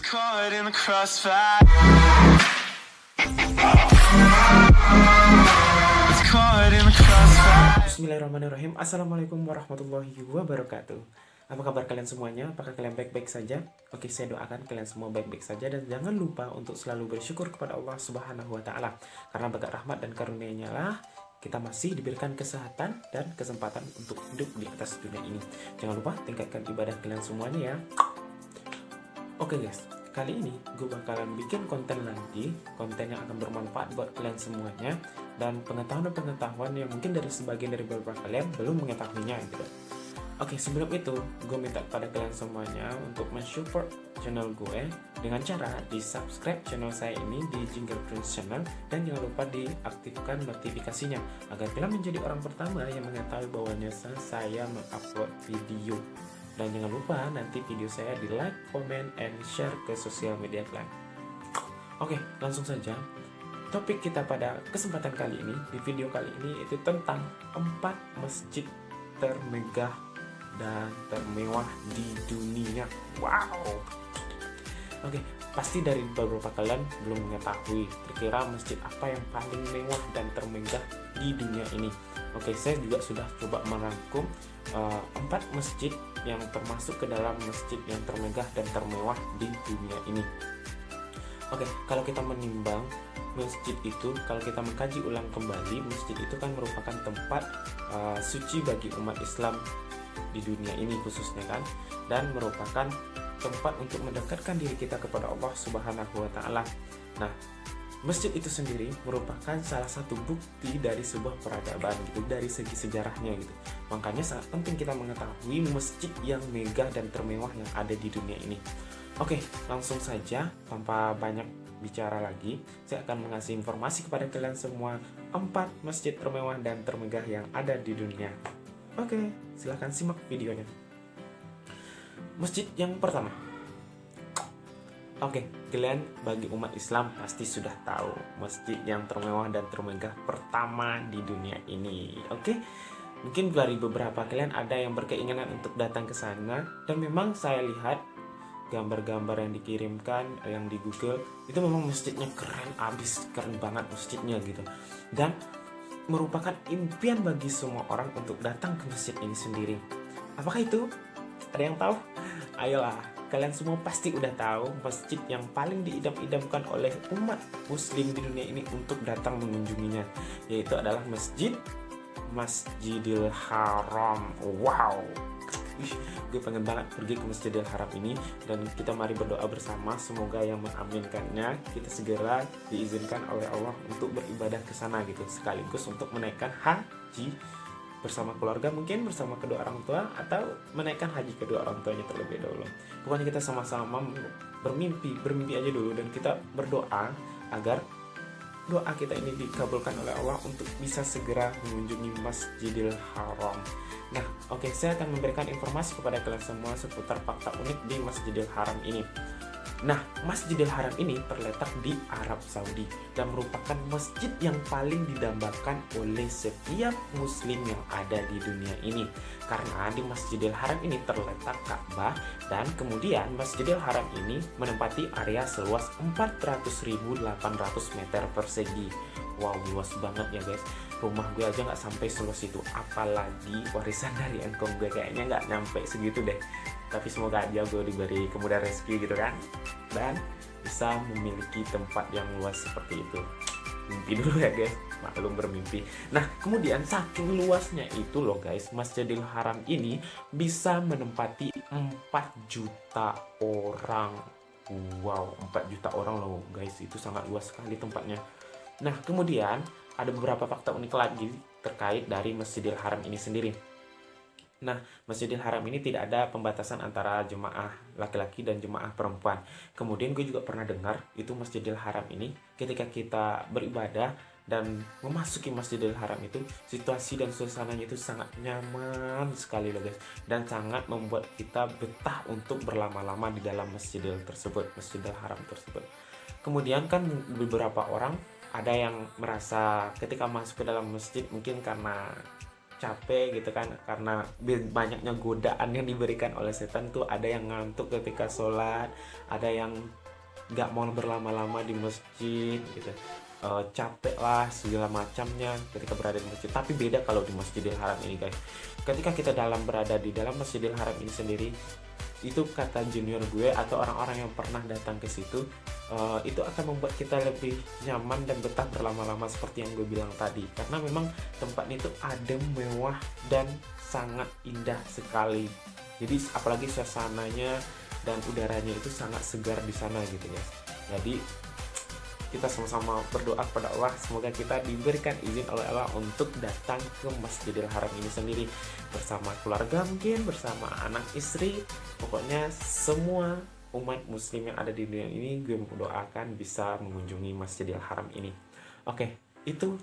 Caught in the crossfire. It's caught in the crossfire. Bismillahirrahmanirrahim. Assalamualaikum warahmatullahi wabarakatuh. Apa kabar kalian semuanya? Apakah kalian baik-baik saja? Oke, saya doakan kalian semua baik-baik saja. Dan jangan lupa untuk selalu bersyukur kepada Allah Subhanahu wa Ta'ala, karena berkat rahmat dan karunia-Nya lah kita masih diberikan kesehatan dan kesempatan untuk hidup di atas dunia ini. Jangan lupa tingkatkan ibadah kalian semuanya ya. Oke guys, kali ini gue bakalan bikin konten nanti, konten yang akan bermanfaat buat kalian semuanya, dan pengetahuan-pengetahuan yang mungkin dari sebagian dari beberapa kalian belum mengetahuinya gitu. Oke, sebelum itu gue minta kepada kalian semuanya untuk mensupport channel gue dengan cara di subscribe channel saya ini di Jingle Prince Channel, dan jangan lupa diaktifkan notifikasinya agar kalian menjadi orang pertama yang mengetahui bahwanya saya mengupload video. Dan jangan lupa nanti video saya di like, comment, and share ke sosial media kalian. Oke, langsung saja. Topik kita pada kesempatan kali ini, di video kali ini, itu tentang 4 masjid termegah dan termewah di dunia. Wow. Oke, pasti dari beberapa kalian belum mengetahui kira-kira masjid apa yang paling mewah dan termegah di dunia ini. Oke, saya juga sudah coba merangkum 4 masjid yang termasuk ke dalam masjid yang termegah dan termewah di dunia ini. Oke, kalau kita menimbang masjid itu, kalau kita mengkaji ulang kembali, masjid itu kan merupakan tempat suci bagi umat Islam di dunia ini khususnya kan, dan merupakan tempat untuk mendekatkan diri kita kepada Allah Subhanahu wa Ta'ala. Nah, masjid itu sendiri merupakan salah satu bukti dari sebuah peradaban gitu, dari segi sejarahnya gitu. Makanya sangat penting kita mengetahui masjid yang megah dan termewah yang ada di dunia ini. Oke, langsung saja tanpa banyak bicara lagi, saya akan mengasih informasi kepada kalian semua 4 masjid termewah dan termegah yang ada di dunia. Oke, silahkan simak videonya. Masjid yang pertama. Oke, kalian bagi umat Islam pasti sudah tahu masjid yang termewah dan termegah pertama di dunia ini. Oke, mungkin dari beberapa kalian ada yang berkeinginan untuk datang ke sana, dan memang saya lihat gambar-gambar yang dikirimkan yang di Google itu memang masjidnya keren abis, keren banget masjidnya gitu, dan merupakan impian bagi semua orang untuk datang ke masjid ini sendiri. Apakah itu? Ada yang tahu? Ayolah, kalian semua pasti udah tahu masjid yang paling diidam-idamkan oleh umat muslim di dunia ini untuk datang mengunjunginya, yaitu adalah Masjidil Haram. Wow, gue pengen banget pergi ke Masjidil Haram ini, dan kita mari berdoa bersama semoga yang mengaminkannya kita segera diizinkan oleh Allah untuk beribadah ke sana gitu, sekaligus untuk menaikkan haji bersama keluarga, mungkin bersama kedua orang tua, atau menaikkan haji kedua orang tuanya terlebih dahulu. Pokoknya kita sama-sama bermimpi aja dulu, dan kita berdoa agar doa kita ini dikabulkan oleh Allah untuk bisa segera mengunjungi Masjidil Haram. Nah, oke, saya akan memberikan informasi kepada kalian semua seputar fakta unik di Masjidil Haram ini. Nah, Masjidil Haram ini terletak di Arab Saudi dan merupakan masjid yang paling didambakan oleh setiap muslim yang ada di dunia ini. Karena di Masjidil Haram ini terletak Ka'bah, dan kemudian Masjidil Haram ini menempati area seluas 400.800 meter persegi. Wow, luas banget ya guys. Rumah gue aja nggak sampai seluas itu, apalagi warisan dari engkong gue kayaknya nggak nyampe segitu deh. Tapi semoga aja gue diberi kemudahan rezeki gitu kan, dan bisa memiliki tempat yang luas seperti itu. Mimpi dulu ya guys, maklum bermimpi. Nah, kemudian saking luasnya itu loh guys, Masjidil Haram ini bisa menempati 4 juta orang. Wow, 4 juta orang loh guys, itu sangat luas sekali tempatnya. Nah, kemudian ada beberapa fakta unik lagi terkait dari Masjidil Haram ini sendiri. Nah, Masjidil Haram ini tidak ada pembatasan antara jemaah laki-laki dan jemaah perempuan. Kemudian gue juga pernah dengar itu Masjidil Haram ini ketika kita beribadah dan memasuki Masjidil Haram itu, situasi dan suasananya itu sangat nyaman sekali loh guys, dan sangat membuat kita betah untuk berlama-lama di dalam Masjidil Haram tersebut. Kemudian kan beberapa orang ada yang merasa ketika masuk ke dalam masjid mungkin karena capek gitu kan, karena banyaknya godaan yang diberikan oleh setan tuh. Ada yang ngantuk ketika sholat, ada yang nggak mau berlama-lama di masjid gitu. Capek lah segala macamnya ketika berada di masjid. Tapi beda kalau di Masjidil Haram ini guys. Ketika kita berada di dalam Masjidil Haram ini sendiri, itu kata junior gue atau orang-orang yang pernah datang ke situ, itu akan membuat kita lebih nyaman dan betah berlama-lama seperti yang gue bilang tadi. Karena memang tempatnya itu adem, mewah, dan sangat indah sekali. Jadi apalagi suasananya dan udaranya itu sangat segar di sana gitu ya. Jadi kita sama-sama berdoa kepada Allah, semoga kita diberikan izin oleh Allah untuk datang ke Masjidil Haram ini sendiri bersama keluarga, mungkin bersama anak istri, pokoknya semua umat muslim yang ada di dunia ini gue mendoakan bisa mengunjungi Masjidil Haram ini. Oke, itu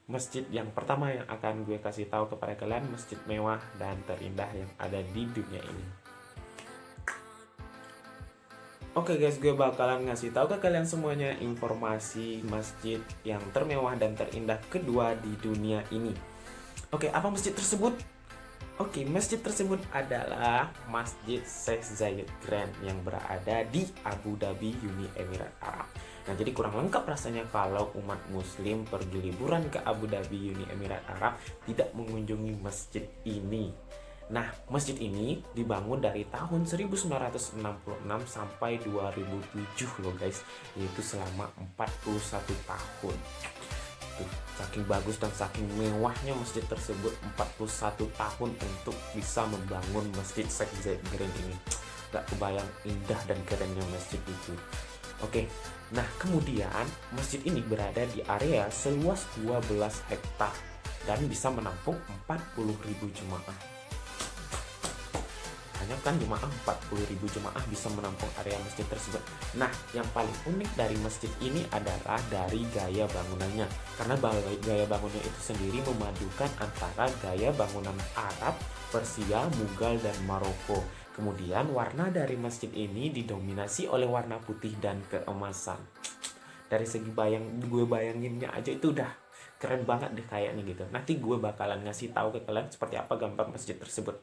masjid yang pertama yang akan gue kasih tahu kepada kalian, masjid mewah dan terindah yang ada di dunia ini. Oke guys, gue bakalan ngasih tahu ke kalian semuanya informasi masjid yang termewah dan terindah kedua di dunia ini. Oke, apa masjid tersebut? Oke, masjid tersebut adalah Masjid Sheikh Zayed Grand yang berada di Abu Dhabi, Uni Emirat Arab. Nah, jadi kurang lengkap rasanya kalau umat muslim pergi liburan ke Abu Dhabi, Uni Emirat Arab tidak mengunjungi masjid ini. Nah, masjid ini dibangun dari tahun 1966 sampai 2007 loh guys, yaitu selama 41 tahun. Tuh, saking bagus dan saking mewahnya masjid tersebut, 41 tahun untuk bisa membangun Masjid Sheikh Zayed Grand ini. Gak kebayang indah dan kerennya masjid itu. Oke, nah kemudian masjid ini berada di area seluas 12 hektar dan bisa menampung 40.000 jemaah. Hanya kan jemaah 40.000 jemaah bisa menampung area masjid tersebut. Nah, yang paling unik dari masjid ini adalah dari gaya bangunannya. Karena gaya bangunnya itu sendiri memadukan antara gaya bangunan Arab, Persia, Mughal, dan Maroko. Kemudian warna dari masjid ini didominasi oleh warna putih dan keemasan. Dari segi gue bayanginnya aja itu udah keren banget deh kayaknya gitu. Nanti gue bakalan ngasih tahu ke kalian seperti apa gambar masjid tersebut.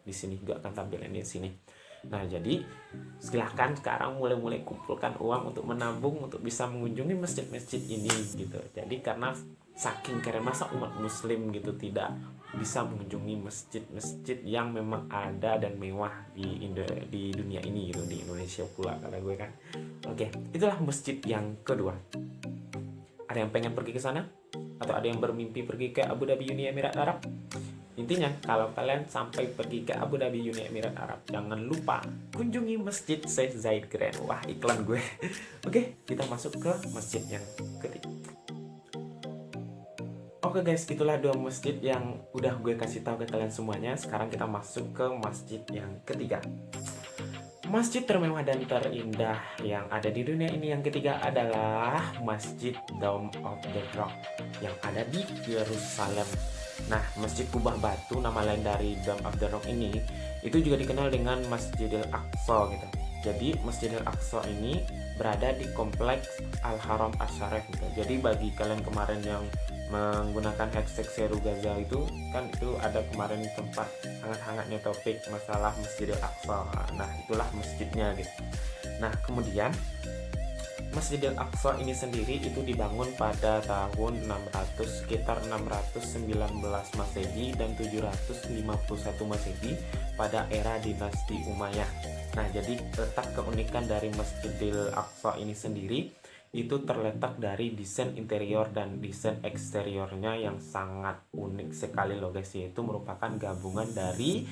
Di sini juga akan tampilin di sini. Nah, jadi silahkan sekarang mulai kumpulkan uang untuk menabung untuk bisa mengunjungi masjid-masjid ini gitu. Jadi karena saking keren, masa umat muslim gitu tidak bisa mengunjungi masjid-masjid yang memang ada dan mewah di dunia ini gitu, di Indonesia pula kata gue kan. Oke, itulah masjid yang kedua. Ada yang pengen pergi ke sana? Atau ada yang bermimpi pergi ke Abu Dhabi, Uni Emirat Arab? Intinya, kalau kalian sampai pergi ke Abu Dhabi, Uni Emirat Arab, jangan lupa kunjungi Masjid Sheikh Zayed Grand. Wah, iklan gue. Oke, kita masuk ke masjid yang ketiga. Oke guys, itulah dua masjid yang udah gue kasih tahu ke kalian semuanya. Sekarang kita masuk ke masjid yang ketiga. Masjid termewah dan terindah yang ada di dunia ini yang ketiga adalah Masjid Dome of the Rock yang ada di Yerusalem. Nah, Masjid Kubah Batu, nama lain dari Dome of the Rock ini, itu juga dikenal dengan Masjidil Aqsa gitu. Jadi Masjidil Aqsa ini berada di kompleks Al-Haram Asy-Syarif gitu. Jadi bagi kalian kemarin yang menggunakan hashtag Seru Gaza itu kan, itu ada kemarin tempat hangat-hangatnya topik masalah Masjidil Aqsa. Nah, itulah masjidnya gitu. Nah, kemudian Masjidil Aqsa ini sendiri itu dibangun pada tahun sekitar 619 Masehi dan 751 Masehi pada era dinasti Umayyah. Nah, jadi letak keunikan dari Masjidil Aqsa ini sendiri itu terletak dari desain interior dan desain eksteriornya yang sangat unik sekali loh guys, yaitu merupakan gabungan dari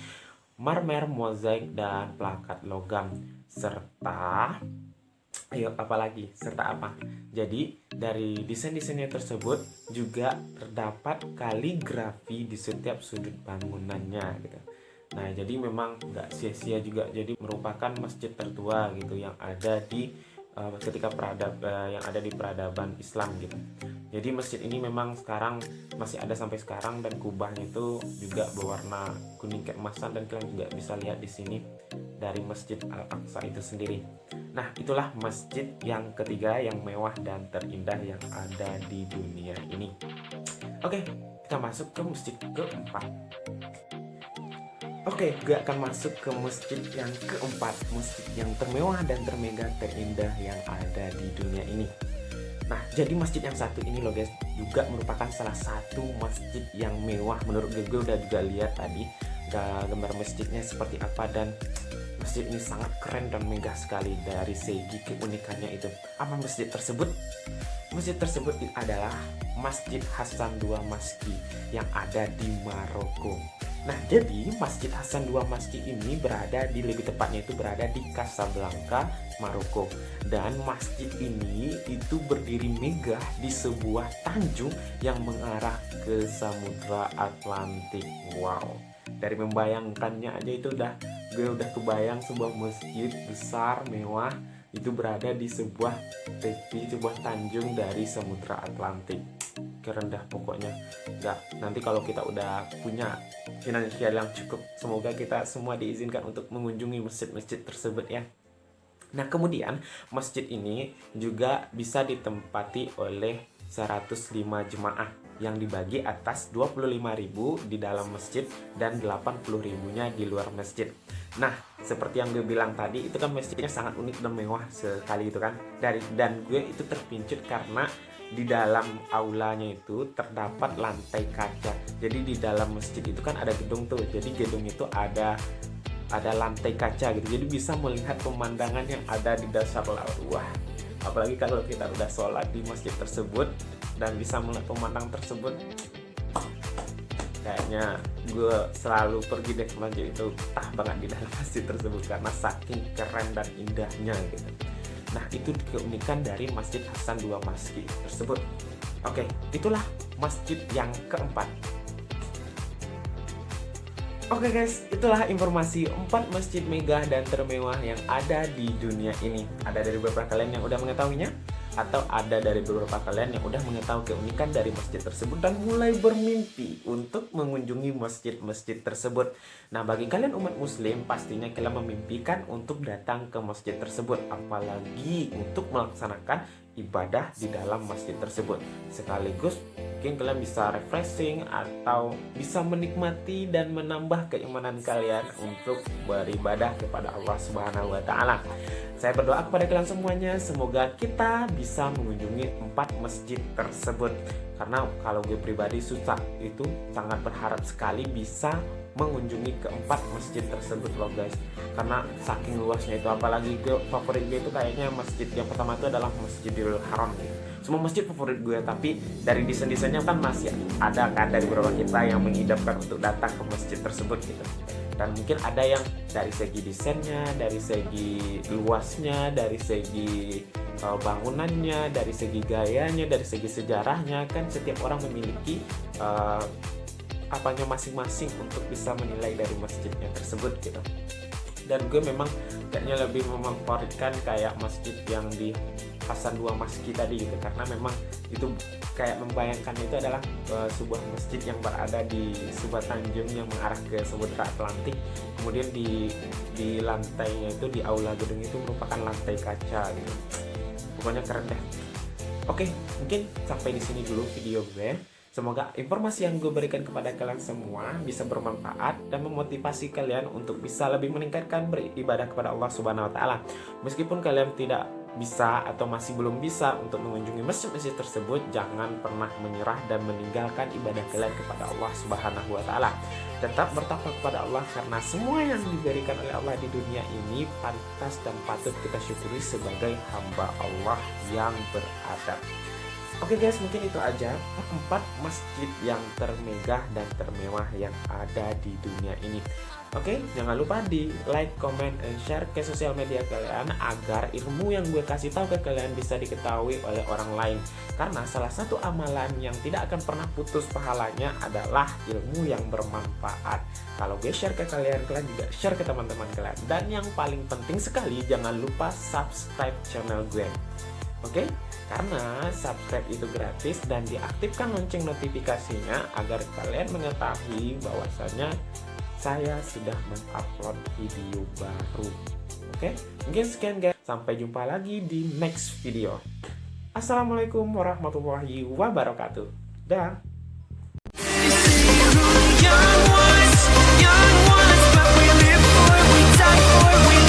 marmer, mozaik, dan plakat logam serta jadi dari desain-desainnya tersebut juga terdapat kaligrafi di setiap sudut bangunannya gitu. Nah, jadi memang nggak sia-sia juga, jadi merupakan masjid tertua gitu yang ada di yang ada di peradaban Islam gitu. Jadi masjid ini memang sekarang masih ada sampai sekarang, dan kubahnya itu juga berwarna kuning keemasan, dan kalian juga bisa lihat di sini dari Masjid Al-Aqsa itu sendiri. Nah, itulah masjid yang ketiga yang mewah dan terindah yang ada di dunia ini. Oke, kita kita masuk ke masjid keempat. Oke, gue akan masuk ke masjid yang keempat, masjid yang termewah dan termegah terindah yang ada di dunia ini. Nah, jadi masjid yang satu ini loh guys, juga merupakan salah satu masjid yang mewah menurut gue udah juga lihat tadi gambar masjidnya seperti apa, dan masjid ini sangat keren dan megah sekali dari segi keunikannya itu. Apa masjid tersebut? Masjid tersebut adalah Masjid Hasan II Maski yang ada di Maroko. Nah, jadi Masjid Hasan II Maski ini berada di, lebih tepatnya itu berada di Casablanca, Maroko. Dan masjid ini itu berdiri megah di sebuah tanjung yang mengarah ke Samudra Atlantik. Wow, dari membayangkannya aja itu gue udah kebayang sebuah masjid besar mewah itu berada di sebuah tepi, sebuah tanjung dari Samudra Atlantik. Keren dah pokoknya. Nanti kalau kita udah punya finansial yang cukup, semoga kita semua diizinkan untuk mengunjungi masjid-masjid tersebut ya. Nah, kemudian masjid ini juga bisa ditempati oleh 105 jemaah yang dibagi atas 25.000 di dalam masjid dan 80.000-nya di luar masjid. Nah, seperti yang gue bilang tadi, itu kan masjidnya sangat unik dan mewah sekali itu kan. Dan gue itu terpincut karena di dalam aulanya itu terdapat lantai kaca. Jadi di dalam masjid itu kan ada gedung tuh. Jadi gedung itu ada lantai kaca gitu. Jadi bisa melihat pemandangan yang ada di dasar laut. Wah, apalagi kalau kita udah sholat di masjid tersebut dan bisa melihat pemandangan tersebut, kayaknya gue selalu pergi deh ke masjid itu, betah banget di dalam masjid tersebut karena saking keren dan indahnya gitu. Nah, itu keunikan dari Masjid Hasan II Maski tersebut. Oke, itulah masjid yang keempat. Oke guys, itulah informasi 4 masjid megah dan termewah yang ada di dunia ini. Ada dari beberapa kalian yang udah mengetahuinya, atau ada dari beberapa kalian yang udah mengetahui keunikan dari masjid tersebut dan mulai bermimpi untuk mengunjungi masjid-masjid tersebut. Nah, bagi kalian umat muslim, pastinya kalian memimpikan untuk datang ke masjid tersebut, apalagi untuk melaksanakan ibadah di dalam masjid tersebut. Sekaligus mungkin kalian bisa refreshing atau bisa menikmati dan menambah keimanan kalian untuk beribadah kepada Allah Subhanahu wa taala. Saya berdoa kepada kalian semuanya, semoga kita bisa mengunjungi 4 masjid tersebut. Karena kalau gue pribadi susah itu sangat berharap sekali bisa mengunjungi ke-4 masjid tersebut loh guys. Karena saking luasnya itu, apalagi favorit gue itu kayaknya masjid yang pertama itu adalah Masjidil Haram gitu. Semua masjid favorit gue, tapi dari desain-desainnya kan masih ada kan dari beberapa kita yang mengidapkan untuk datang ke masjid tersebut gitu. Dan mungkin ada yang dari segi desainnya, dari segi luasnya, dari segi bangunannya, dari segi gayanya, dari segi sejarahnya, kan setiap orang memiliki apanya masing-masing untuk bisa menilai dari masjidnya tersebut gitu. Dan gue memang kayaknya lebih memfavoritkan kayak masjid yang di Hasan II Maski tadi gitu, karena memang itu kayak membayangkan itu adalah sebuah masjid yang berada di sebuah tanjung yang mengarah ke Samudra Atlantik. Kemudian di lantainya itu, di aula gedung itu merupakan lantai kaca gitu. Pokoknya keren deh. Oke, mungkin sampai di sini dulu video gue. Semoga informasi yang gue berikan kepada kalian semua bisa bermanfaat dan memotivasi kalian untuk bisa lebih meningkatkan beribadah kepada Allah Subhanahu wa taala. Meskipun kalian tidak bisa atau masih belum bisa untuk mengunjungi masjid-masjid tersebut, jangan pernah menyerah dan meninggalkan ibadah kalian kepada Allah Subhanahu wa taala. Tetap bertakwa kepada Allah, karena semua yang diberikan oleh Allah di dunia ini pantas dan patut kita syukuri sebagai hamba Allah yang beradab. Oke guys, mungkin itu aja 4 masjid yang termegah dan termewah yang ada di dunia ini. Oke, jangan lupa di like, comment, and share ke sosial media kalian agar ilmu yang gue kasih tahu ke kalian bisa diketahui oleh orang lain. Karena salah satu amalan yang tidak akan pernah putus pahalanya adalah ilmu yang bermanfaat. Kalau gue share ke kalian, kalian juga share ke teman-teman kalian. Dan yang paling penting sekali, jangan lupa subscribe channel gue. Oke? Karena subscribe itu gratis dan diaktifkan lonceng notifikasinya agar kalian mengetahui bahwasanya saya sudah mengupload video baru. Oke? Mungkin sekian guys. Sampai jumpa lagi di next video. Assalamualaikum warahmatullahi wabarakatuh. Dah. young ones, but we live for it, we die for it, we